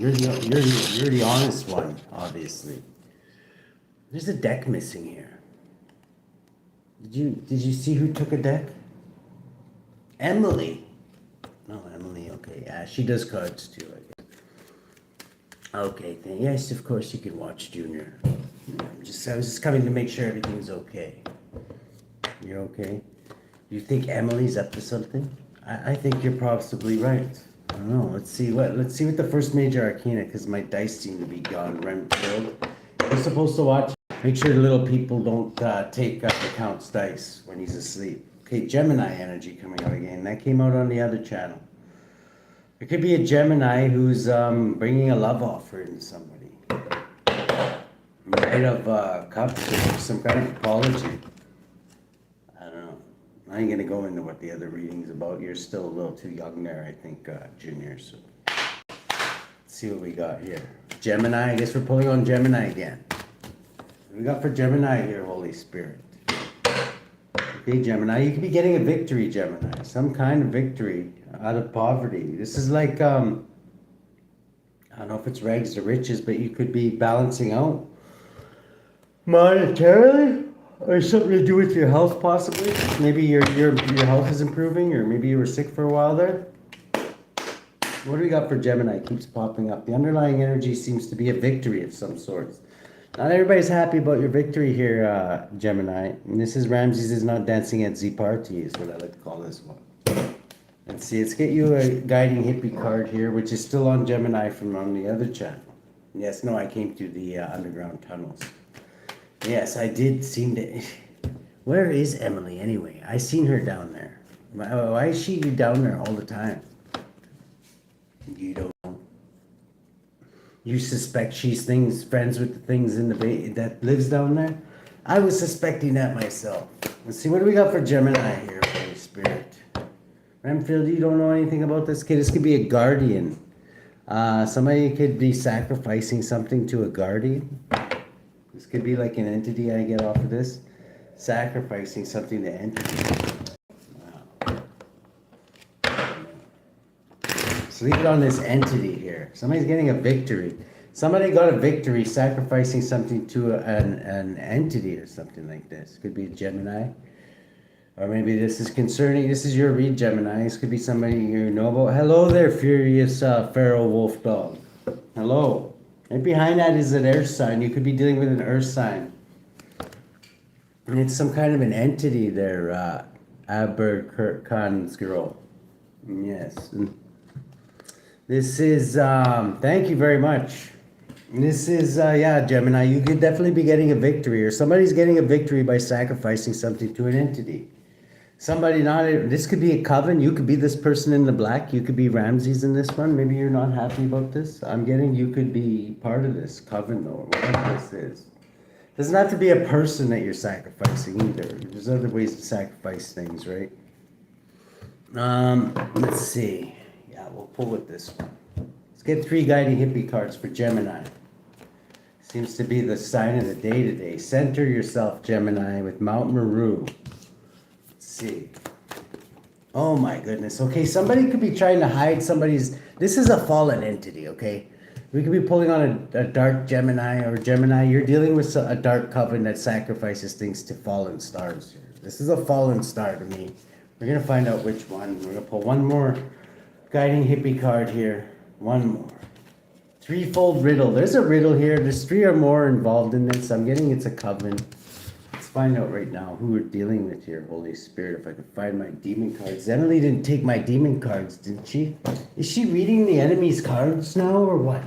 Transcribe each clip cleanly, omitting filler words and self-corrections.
You're the honest one, obviously. There's a deck missing here. Did you see who took a deck? Emily. No, Emily. Okay, yeah, she does cards too, I guess. Okay, yes, of course you can watch Junior. I was just coming to make sure everything's okay. You're okay? You think Emily's up to something? I think you're possibly right. I don't know. Let's see what the first major arcana, because my dice seem to be gone filled. We're supposed to watch. Make sure the little people don't take the Count's dice when he's asleep. Okay, Gemini energy coming out again. That came out on the other channel. It could be a Gemini who's bringing a love offer into somebody. Knight of Cups, or some kind of apology. I don't know. I ain't gonna go into what the other reading's about. You're still a little too young there, I think, Junior. So let's see what we got here. Gemini. I guess we're pulling on Gemini again. What we got for Gemini here, Holy Spirit? Okay, Gemini, you could be getting a victory, Gemini. Some kind of victory out of poverty. This is like, I don't know if it's rags to riches, but you could be balancing out monetarily, or something to do with your health, possibly. Maybe your health is improving, or maybe you were sick for a while there. What do we got for Gemini? It keeps popping up. The underlying energy seems to be a victory of some sort. Not everybody's happy about your victory here, Gemini. And this is Ramses is not dancing at Z party, is what I like to call this one. Let's see, let's get you a guiding hippie card here, which is still on Gemini from on the other channel. Yes, no, I came through the underground tunnels. Yes, I did seem to... Where is Emily anyway? I seen her down there. Why is she down there all the time? You don't know. You suspect she's friends with the things in the bay that lives down there? I was suspecting that myself. Let's see, what do we got for Gemini here, Holy Spirit? Ramfield, you don't know anything about this kid? This could be a guardian. Somebody could be sacrificing something to a guardian. This could be like an entity I get off of this. Sacrificing something to entities. So leave it on this entity here. Somebody's getting a victory. Somebody got a victory sacrificing something to an entity or something like this. Could be a Gemini. Or maybe this is your read, Gemini. This could be somebody you know about. Hello there, furious feral wolf dog. Hello. Right behind that is an earth sign. You could be dealing with an earth sign. And it's some kind of an entity there, Aberkirkhan's girl. Yes. This is, thank you very much. This is, yeah, Gemini, you could definitely be getting a victory, or somebody's getting a victory by sacrificing something to an entity. Somebody this could be a coven. You could be this person in the black. You could be Ramses in this one. Maybe you're not happy about this. I'm getting you could be part of this coven or whatever this is. Doesn't have to be a person that you're sacrificing either. There's other ways to sacrifice things, right? Let's see. Yeah, we'll pull with this one. Let's get 3 guiding hippie cards for Gemini. Seems to be the sign of the day today. Center yourself, Gemini, with Mount Meru. Let's see. Oh my goodness. Okay, somebody could be trying to hide somebody's... This is a fallen entity, okay? We could be pulling on a dark Gemini or Gemini. You're dealing with a dark coven that sacrifices things to fallen stars. This is a fallen star to me. We're going to find out which one. We're going to pull one more guiding hippie card here. One more. Threefold riddle. There's a riddle here. There's 3 or more involved in this. I'm getting it's a coven. Let's find out right now who we're dealing with here, Holy Spirit. If I can find my demon cards. Emily didn't take my demon cards, didn't she? Is she reading the enemy's cards now or what?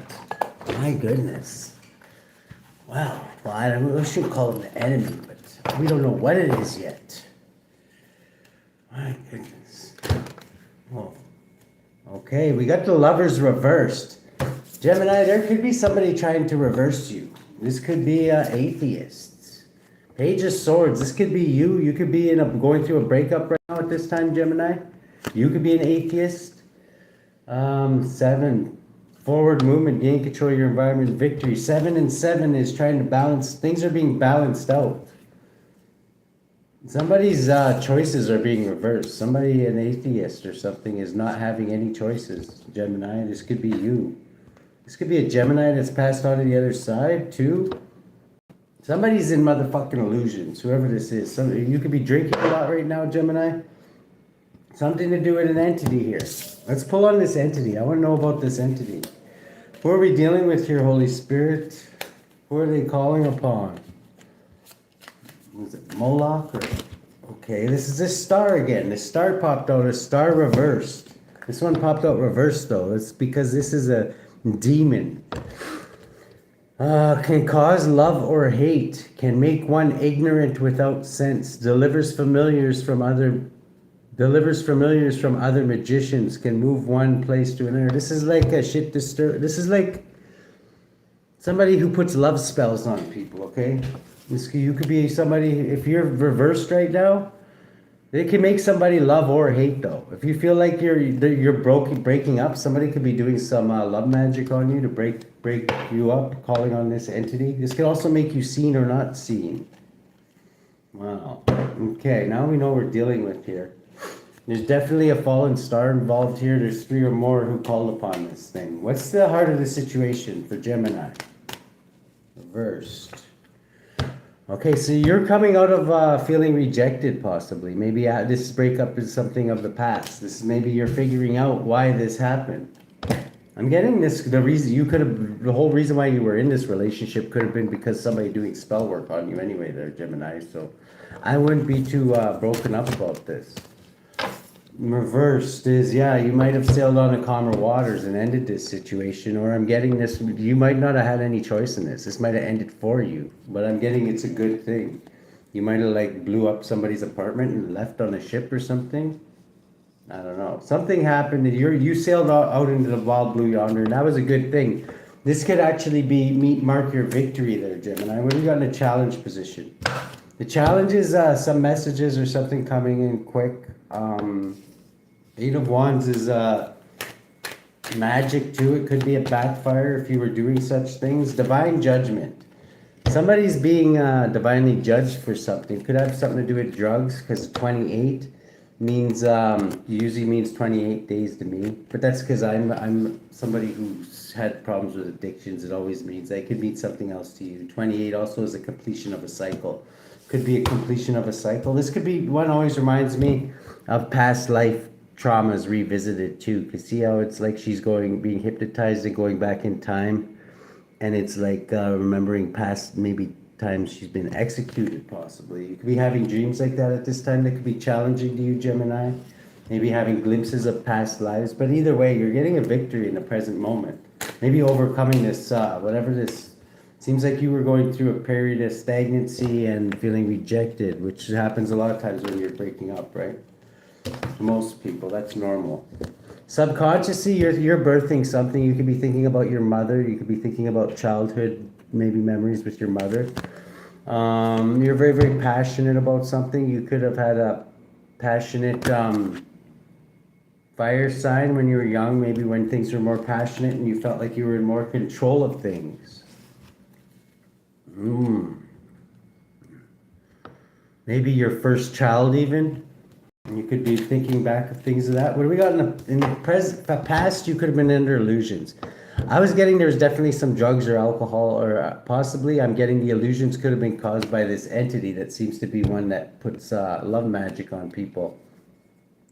My goodness. Wow. Well, I don't know. I should call him the enemy, but we don't know what it is yet. My goodness. Oh. Okay, we got the lovers reversed. Gemini, there could be somebody trying to reverse you. This could be atheists. Page of Swords. This could be you. You could be going through a breakup right now at this time, Gemini. You could be an atheist. 7. Forward movement. Gain control of your environment. Victory. 7 and 7 is trying to balance. Things are being balanced out. Somebody's choices are being reversed. Somebody, an atheist or something, is not having any choices. Gemini, this could be you. This could be a Gemini that's passed on to the other side, too. Somebody's in motherfucking illusions, whoever this is. You could be drinking a lot right now, Gemini. Something to do with an entity here. Let's pull on this entity. I want to know about this entity. Who are we dealing with here, Holy Spirit? Who are they calling upon? Was it Moloch? Okay, this is this star again. This star popped out, a star reversed. This one popped out reversed, though. It's because this is a demon. Can cause love or hate. Can make one ignorant without sense. Delivers familiars from other magicians. Can move one place to another. This is like a shit disturb. This is like somebody who puts love spells on people. Okay, you could be somebody. If you're reversed right now, they can make somebody love or hate. Though, if you feel like you're breaking up, somebody could be doing some love magic on you to break you up, calling on this entity. This could also make you seen or not seen. Wow. Okay, now we know what we're dealing with here. There's definitely a fallen star involved here. There's 3 or more who called upon this thing. What's the heart of the situation for Gemini? Reversed. Okay, so you're coming out of feeling rejected, possibly. Maybe this breakup is something of the past. This is maybe you're figuring out why this happened. I'm getting this. The whole reason why you were in this relationship could have been because somebody doing spell work on you anyway, there, Gemini. So I wouldn't be too broken up about this. Reversed is, yeah, you might have sailed on to calmer waters and ended this situation, or I'm getting this, you might not have had any choice in this. This might have ended for you, but I'm getting it's a good thing. You might have like blew up somebody's apartment and left on a ship or something. I don't know. Something happened and you sailed out into the wild blue yonder, and that was a good thing. This could actually mark your victory there, Gemini. When you got in a challenge position. The challenge is some messages or something coming in quick. 8 of Wands is magic too. It could be a backfire if you were doing such things. Divine judgment. Somebody's being divinely judged for something. Could have something to do with drugs, because 28 means usually means 28 days to me. But that's because I'm somebody who's had problems with addictions. It always means I could mean something else to you. 28 also is a completion of a cycle. Could be a completion of a cycle. This could be one always reminds me of past life traumas revisited too. You see how it's like she's being hypnotized and going back in time, and it's like remembering past maybe times she's been executed. Possibly you could be having dreams like that at this time that could be challenging to you, Gemini. Maybe having glimpses of past lives, but either way, you're getting a victory in the present moment. Maybe overcoming this whatever this. Seems like you were going through a period of stagnancy and feeling rejected, which happens a lot of times when you're breaking up, right? Most people, that's normal. Subconsciously, you're birthing something. You could be thinking about your mother. You could be thinking about childhood, maybe memories with your mother. You're very, very passionate about something. You could have had a passionate fire sign when you were young, maybe when things were more passionate and you felt like you were in more control of things. Maybe your first child even. You could be thinking back of things of that. What do we got in the past? You could have been under illusions. I was getting there's definitely some drugs or alcohol, or possibly I'm getting the illusions could have been caused by this entity that seems to be one that puts love magic on people.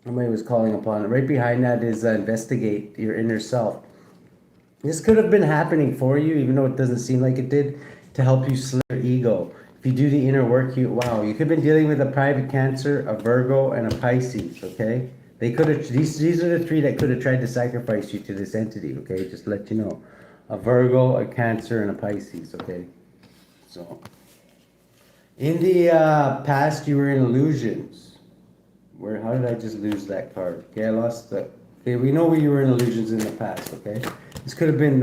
Somebody was calling upon it. Right behind that is investigate your inner self. This could have been happening for you, even though it doesn't seem like it did, to help you slay your ego. If you do the inner work, you could have been dealing with a private Cancer, a Virgo, and a Pisces, okay? They could have, these are the 3 that could have tried to sacrifice you to this entity, okay? Just to let you know. A Virgo, a Cancer, and a Pisces, okay? So, in the past, you were in illusions. How did I just lose that card? Okay, I lost the, okay, we know you were in illusions in the past, okay? This could have been,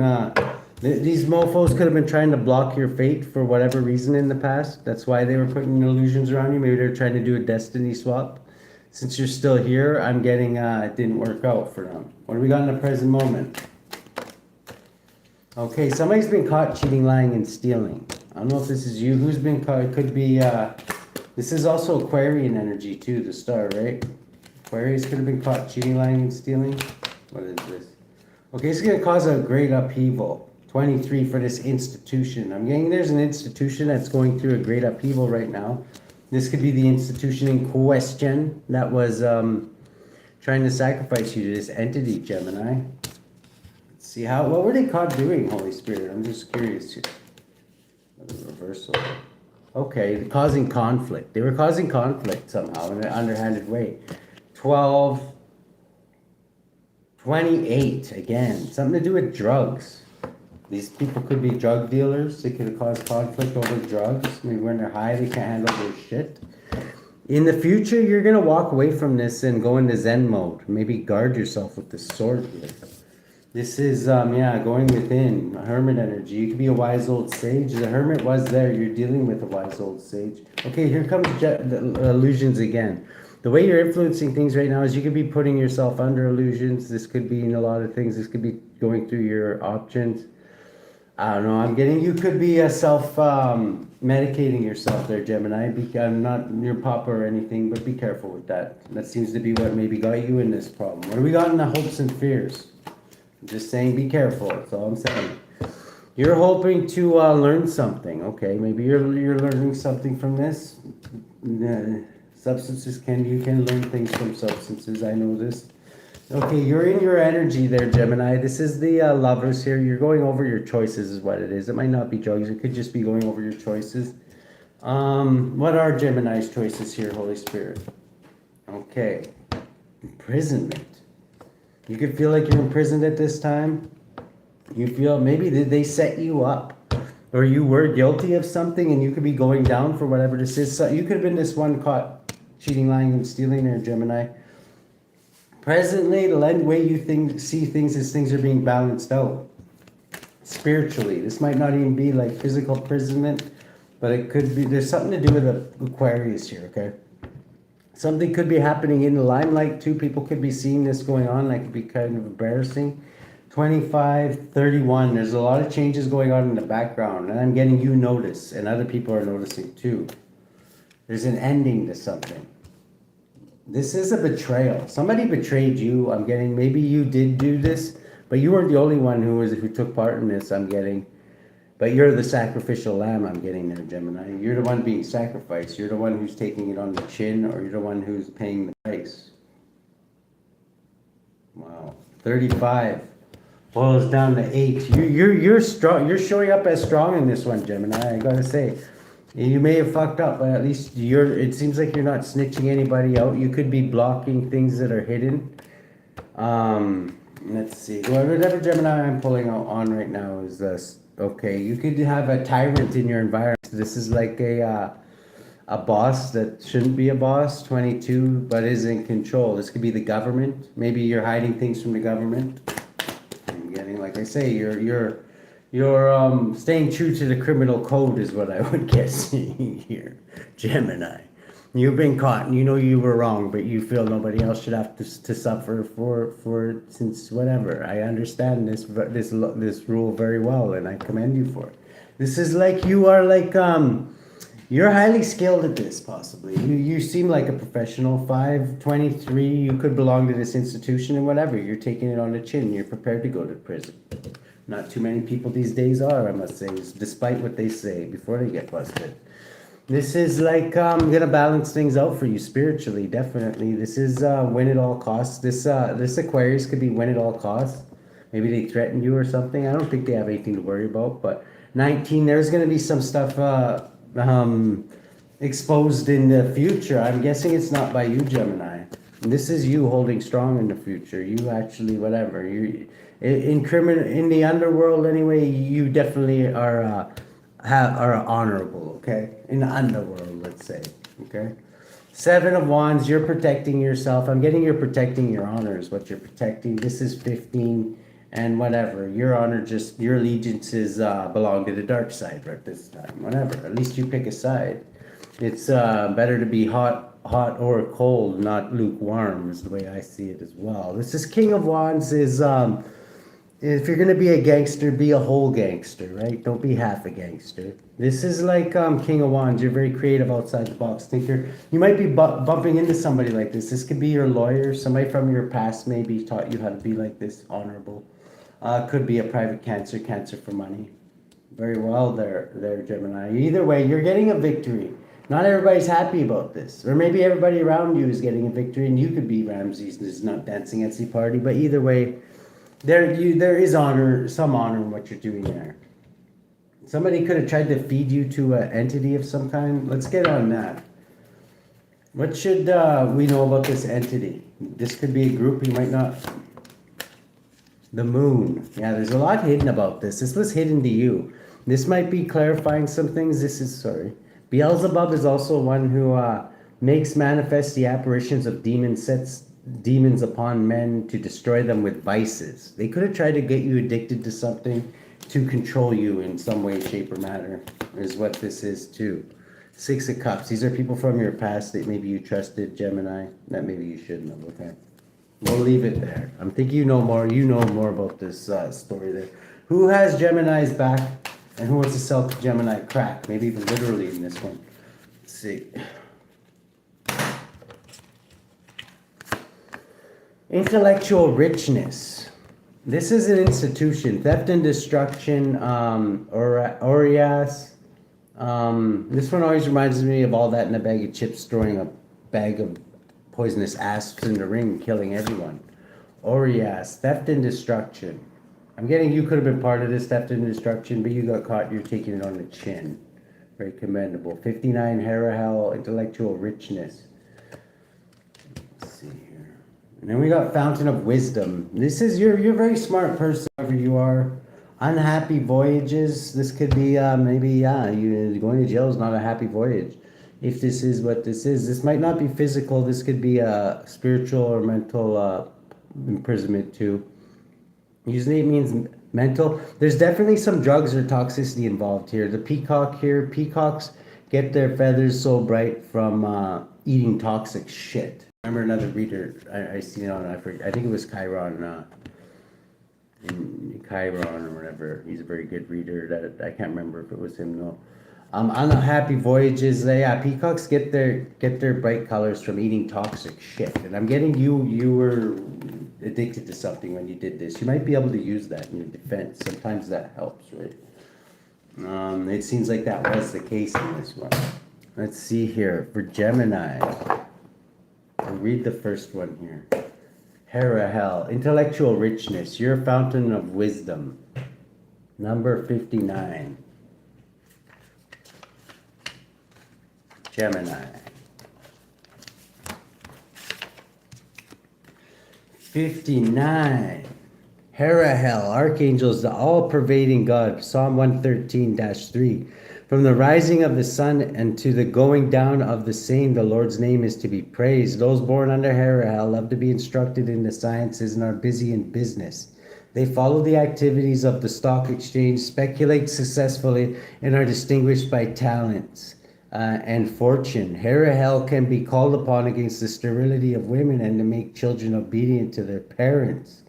these mofos could have been trying to block your fate for whatever reason in the past. That's why they were putting illusions around you. Maybe they're trying to do a destiny swap. Since you're still here, I'm getting it didn't work out for them. What do we got in the present moment? Okay, somebody's been caught cheating, lying, and stealing. I don't know if this is you. Who's been caught? It could be, this is also Aquarian energy too, the star, right? Aquarius could have been caught cheating, lying, and stealing. What is this? Okay, it's going to cause a great upheaval. 23 for this institution. I'm getting there's an institution that's going through a great upheaval right now. This could be the institution in question that was trying to sacrifice you to this entity, Gemini. Let's see what were they caught doing, Holy Spirit? I'm just curious here. Reversal. Okay, causing conflict. They were causing conflict somehow in an underhanded way. 12, 28, again, something to do with drugs. These people could be drug dealers. They could have caused conflict over drugs. Maybe when they're high, they can't handle their shit. In the future, you're going to walk away from this and go into Zen mode. Maybe guard yourself with the sword here. This is, going within. A hermit energy. You could be a wise old sage. The hermit was there. You're dealing with a wise old sage. Okay, here comes the illusions again. The way you're influencing things right now is you could be putting yourself under illusions. This could be in a lot of things. This could be going through your options. I don't know. You could be medicating yourself there, Gemini. I'm not your papa or anything, but be careful with that. That seems to be what maybe got you in this problem. What do we got in the hopes and fears? I'm just saying be careful. That's all I'm saying. You're hoping to learn something. Okay, maybe you're learning something from this. Substances you can learn things from substances. I know this. Okay, you're in your energy there, Gemini. This is the lovers here. You're going over your choices is what it is. It might not be drugs. It could just be going over your choices. What are Gemini's choices here, Holy Spirit? Okay. Imprisonment. You could feel like you're imprisoned at this time. You feel maybe they set you up. Or you were guilty of something and you could be going down for whatever this is. So you could have been this one caught cheating, lying, and stealing there, Gemini. Presently, the way you see things is things are being balanced out. Spiritually, this might not even be like physical imprisonment, but it could be, there's something to do with the Aquarius here, okay? Something could be happening in the limelight too. People could be seeing this going on, like it'd be kind of embarrassing. 25, 31, there's a lot of changes going on in the background, and I'm getting you notice, and other people are noticing too. There's an ending to something. This is a betrayal. Somebody betrayed you. I'm getting, maybe you did do this, but you weren't the only one who took part in this, I'm getting. But you're the sacrificial lamb, I'm getting there, Gemini. You're the one being sacrificed. You're the one who's taking it on the chin, or you're the one who's paying the price. Wow. 35. Boils down to 8. You're strong. You're showing up as strong in this one, Gemini. I gotta say. You may have fucked up, but at least it seems like you're not snitching anybody out. You could be blocking things that are hidden. Let's see. Whatever Gemini I'm pulling out on right now is this. Okay, you could have a tyrant in your environment. This is like a boss that shouldn't be a boss, 22, but is in control. This could be the government. Maybe you're hiding things from the government. I'm getting, like I say, you're staying true to the criminal code is what I would guess here, Gemini. You've been caught and you know you were wrong, but you feel nobody else should have to suffer for since whatever. I understand this rule very well, and I commend you for it. This is like you are like you're highly skilled at this, possibly. You seem like a professional. 523, you could belong to this institution and whatever. You're taking it on the chin. You're prepared to go to prison. Not too many people these days are, I must say, despite what they say before they get busted. This is like gonna balance things out for you spiritually, definitely. This is win at all costs. This Aquarius could be win at all costs. Maybe they threatened you or something. I don't think they have anything to worry about. But 19, there's gonna be some stuff exposed in the future. I'm guessing it's not by you, Gemini. This is you holding strong in the future. You actually, whatever. In the underworld anyway, you definitely are honorable, okay? In the underworld, let's say, okay? 7 of Wands, you're protecting yourself. I'm getting you're protecting your honor is what you're protecting. This is 15 and whatever. Your honor, just your allegiances belong to the dark side right this time, whatever. At least you pick a side. It's better to be hot or cold, not lukewarm is the way I see it as well. This is King of Wands is... if you're going to be a gangster, be a whole gangster, right? Don't be half a gangster. This is like King of Wands. You're very creative outside the box thinker. You might be bumping into somebody like this. This could be your lawyer. Somebody from your past maybe taught you how to be like this, honorable. Could be a private cancer for money. Very well there, Gemini. Either way, you're getting a victory. Not everybody's happy about this. Or maybe everybody around you is getting a victory and you could be Ramses and is not dancing at the party. But either way, there is some honor in what you're doing there. Somebody could have tried to feed you to an entity of some kind. Let's get on that. What should we know about this entity? This could be a group you might not... The moon. Yeah, there's a lot hidden about this. This was hidden to you. This might be clarifying some things. Beelzebub is also one who makes manifest the apparitions of demons, sets demons upon men to destroy them with vices. They could have tried to get you addicted to something to control you in some way, shape, or matter, is what this is too. 6 of Cups. These are people from your past that maybe you trusted, Gemini, that maybe you shouldn't have. Okay. We'll leave it there. I'm thinking you know more about this story there. Who has Gemini's back and who wants to sell Gemini crack? Maybe even literally in this one. Let's see. Intellectual richness. This is an institution. Theft and destruction. ORIAS. This one always reminds me of All That in a Bag of Chips, storing a bag of poisonous asps in the ring, killing everyone. ORIAS, theft and destruction. I'm getting you could have been part of this theft and destruction, but you got caught. You're taking it on the chin. Very commendable. 59, HARAHEL, intellectual richness. Let's see here. And then we got Fountain of Wisdom. This is you're a very smart person, whoever you are. Unhappy voyages. This could be maybe you going to jail is not a happy voyage. If this is what this is, this might not be physical. This could be a spiritual or mental imprisonment too. Usually it means mental. There's definitely some drugs or toxicity involved here. The peacock here, peacocks get their feathers so bright from eating toxic shit. I remember another reader, I seen it on, I think it was Chiron, in Chiron or whatever. He's a very good reader. That I can't remember if it was him, no. Unhappy voyages. Peacocks get their bright colors from eating toxic shit. And I'm getting you were addicted to something when you did this. You might be able to use that in your defense. Sometimes that helps, right? It seems like that was the case in this one. Let's see here for Gemini. I'll read the first one here. HARAHEL, intellectual richness. You're a fountain of wisdom. Number 59. Gemini. 59. HARAHEL, archangels, the all-pervading God. Psalm 113-3. From the rising of the sun and to the going down of the same, the Lord's name is to be praised. Those born under HARAHEL love to be instructed in the sciences and are busy in business. They follow the activities of the stock exchange, speculate successfully, and are distinguished by talents and fortune. HARAHEL can be called upon against the sterility of women and to make children obedient to their parents.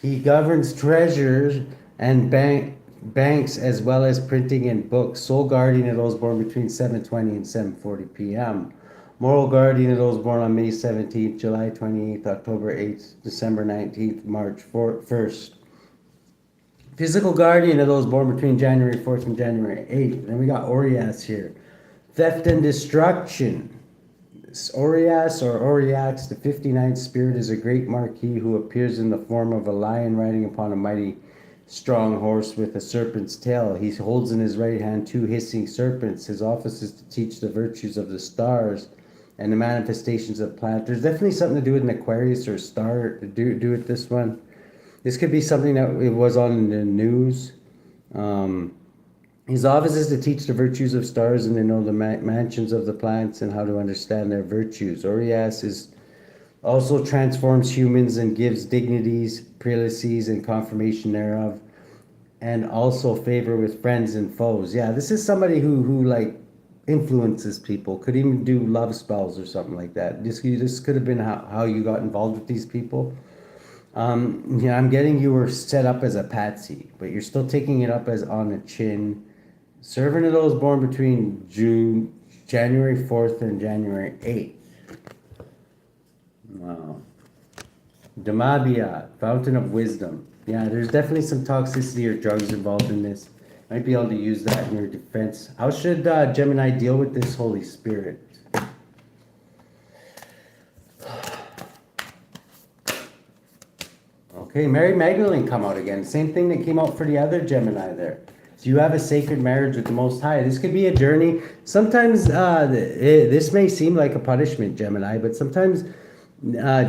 He governs treasures and banks as well as printing and books. Sole guardian of those born between 7:20 and 7:40 p.m. Moral guardian of those born on May 17th, July 28th, October 8th, December 19th, March 1st. Physical guardian of those born between January 4th and January 8th. Then we got ORIAS here. Theft and destruction. ORIAS or Oriax, the 59th spirit, is a great marquis who appears in the form of a lion riding upon a mighty strong horse with a serpent's tail. He holds in his right hand 2 hissing serpents. His office is to teach the virtues of the stars and the manifestations of planets. There's definitely something to do with an Aquarius or star to do with this one. This could be something that it was on the news. His office is to teach the virtues of stars and to know the mansions of the planets and how to understand their virtues. Orias also transforms humans and gives dignities, prelacies, and confirmation thereof, and also favor with friends and foes. Yeah, this is somebody who like influences people. Could even do love spells or something like that. This could have been how you got involved with these people. Yeah, I'm getting you were set up as a patsy, but you're still taking it up as on the chin. Servant of those born between January 4th and January 8th. Wow. Damabia, fountain of wisdom. Yeah, there's definitely some toxicity or drugs involved in this. Might be able to use that in your defense. How should Gemini deal with this Holy Spirit? Okay, Mary Magdalene come out again. Same thing that came out for the other Gemini there. So you have a sacred marriage with the Most High. This could be a journey. Sometimes this may seem like a punishment, Gemini, but sometimes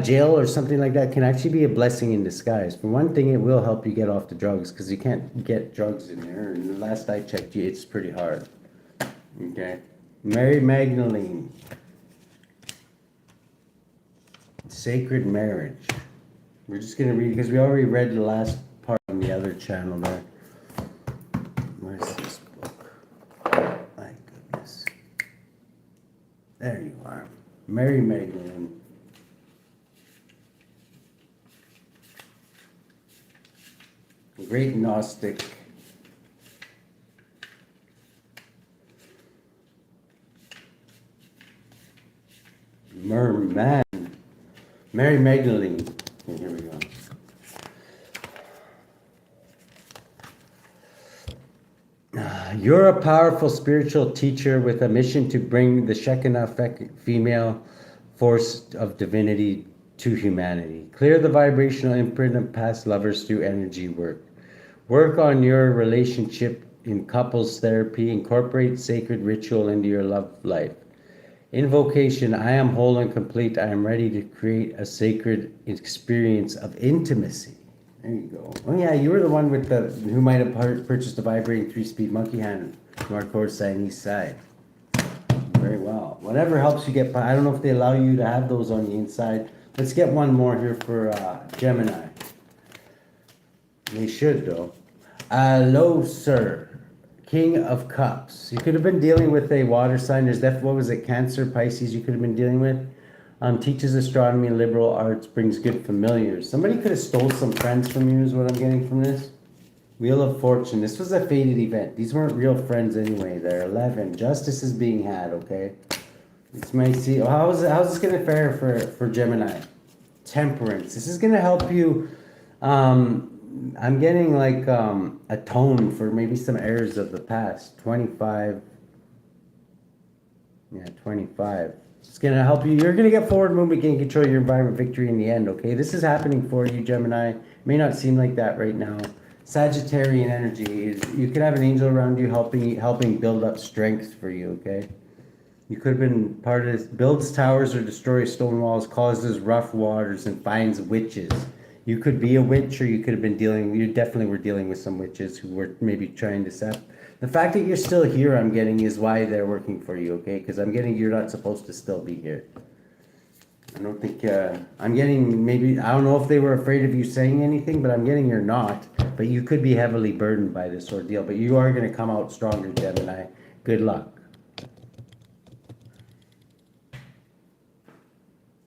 jail or something like that can actually be a blessing in disguise. For one thing, it will help you get off the drugs because you can't get drugs in there. And the last I checked, it's pretty hard. Okay. Mary Magdalene. Sacred marriage. We're just going to read, because we already read the last part on the other channel there. Where's this book? My goodness. There you are. Mary Magdalene. Great Gnostic. Merman. Mary Magdalene. Okay, here we go. You're a powerful spiritual teacher with a mission to bring the Shekinah female force of divinity to humanity. Clear the vibrational imprint of past lovers through energy work. Work on your relationship in couples therapy. Incorporate sacred ritual into your love life. Invocation, I am whole and complete. I am ready to create a sacred experience of intimacy. There you go. Oh yeah, you were the one with who might have purchased a vibrating 3-speed monkey hand from Hardcoria Chinese side. Very well. Whatever helps you get by. I don't know if they allow you to have those on the inside. Let's get one more here for Gemini. They should though. Hello, sir. King of Cups. You could have been dealing with a water sign. There's definitely, what was it, Cancer, Pisces you could have been dealing with. Teaches astronomy, liberal arts, brings good familiars. Somebody could have stole some friends from you is what I'm getting from this. Wheel of Fortune. This was a fated event. These weren't real friends anyway. They're 11. Justice is being had, okay? This might see, how's this going to fare for Gemini? Temperance. This is going to help you, I'm getting like atone for maybe some errors of the past. 25. Yeah, 25. It's going to help you. You're going to get forward movement, gain control of your environment, victory in the end, okay? This is happening for you, Gemini. It may not seem like that right now. Sagittarian energy is, you could have an angel around you helping build up strength for you, okay? You could have been part of this. Builds towers or destroys stone walls, causes rough waters, and finds witches. You could be a witch, or you could have been you definitely were dealing with some witches who were maybe trying to set. The fact that you're still here, I'm getting, is why they're working for you, okay? Because I'm getting you're not supposed to still be here. I don't think, I'm getting maybe, I don't know if they were afraid of you saying anything, but I'm getting you're not. But you could be heavily burdened by this ordeal. But you are going to come out stronger, Gemini. Good luck.